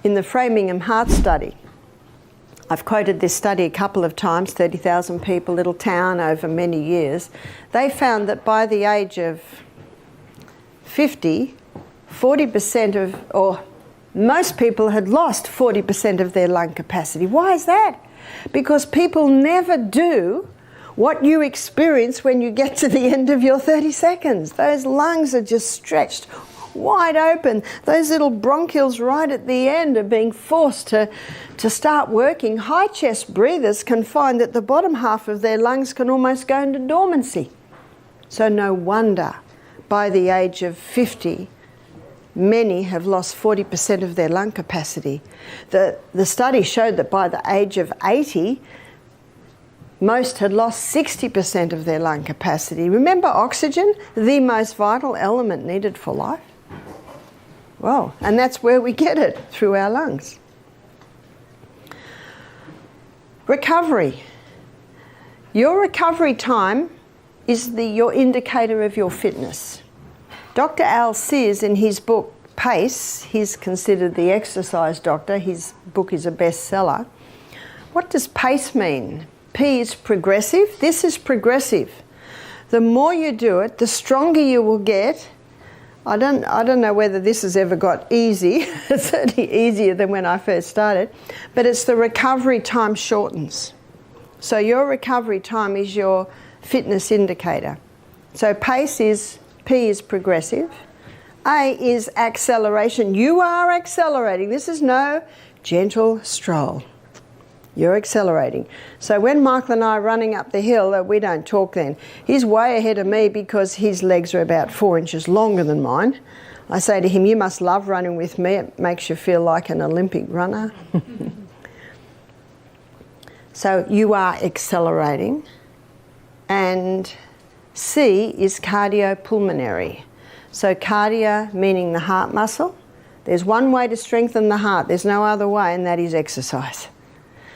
in the Framingham Heart Study, I've quoted this study a couple of times, 30,000 people, little town over many years. They found that by the age of 50, 40% of, or most people had lost 40% of their lung capacity. Why is that? Because people never do what you experience when you get to the end of your 30 seconds. Those lungs are just stretched wide open. Those little bronchioles right at the end are being forced to start working. High chest breathers can find that the bottom half of their lungs can almost go into dormancy. So no wonder by the age of 50, many have lost 40% of their lung capacity. The study showed that by the age of 80, most had lost 60% of their lung capacity. Remember oxygen, the most vital element needed for life? Well, and that's where we get it, through our lungs. Recovery. Your recovery time is your indicator of your fitness. Dr. Al Sears, in his book PACE, he's considered the exercise doctor. His book is a bestseller. What does PACE mean? P is progressive. This is progressive. The more you do it, the stronger you will get. I don't know whether this has ever got easy. It's certainly easier than when I first started. But it's the recovery time shortens. So your recovery time is your fitness indicator. So PACE is, P is progressive. A is acceleration. You are accelerating. This is no gentle stroll. You're accelerating. So when Michael and I are running up the hill, we don't talk then. He's way ahead of me because his legs are about 4 inches longer than mine. I say to him, you must love running with me. It makes you feel like an Olympic runner. So you are accelerating. And C is cardiopulmonary. So cardio meaning the heart muscle. There's one way to strengthen the heart. There's no other way, and that is exercise.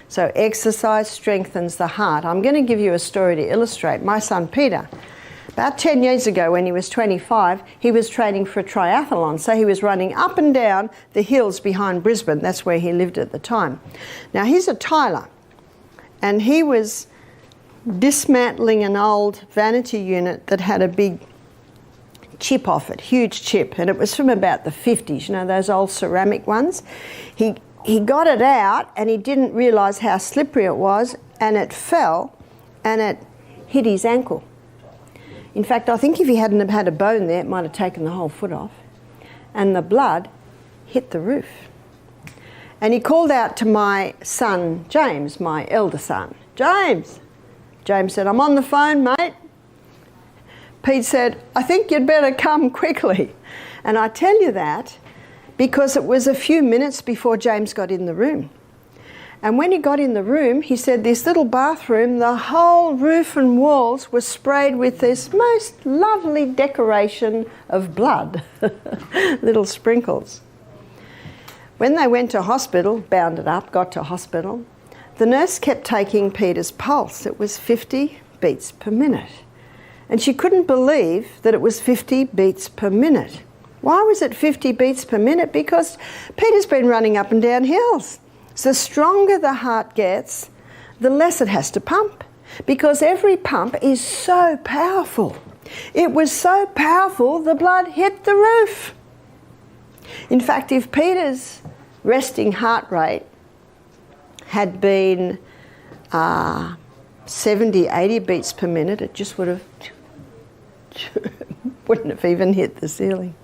So exercise strengthens the heart. I'm going to give you a story to illustrate. My son Peter, about 10 years ago when he was 25, he was training for a triathlon. So he was running up and down the hills behind Brisbane. That's where he lived at the time. Now he's a tiler, and he was dismantling an old vanity unit that had a big chip off it, huge chip, and it was from about the 50s, you know, those old ceramic ones. He got it out and he didn't realise how slippery it was, and it fell and it hit his ankle. In fact, I think if he hadn't have had a bone there, it might have taken the whole foot off. And the blood hit the roof. And he called out to my son, James, my elder son. James! James said, I'm on the phone, mate. Pete said, I think you'd better come quickly. And I tell you that because it was a few minutes before James got in the room. And when he got in the room, he said this little bathroom, the whole roof and walls were sprayed with this most lovely decoration of blood, little sprinkles. When they went to hospital, bounded up, got to hospital, the nurse kept taking Peter's pulse. It was 50 beats per minute. And she couldn't believe that it was 50 beats per minute. Why was it 50 beats per minute? Because Peter's been running up and down hills. So the stronger the heart gets, the less it has to pump. Because every pump is so powerful. It was so powerful, the blood hit the roof. In fact, if Peter's resting heart rate had been 70, 80 beats per minute, it just wouldn't have even hit the ceiling.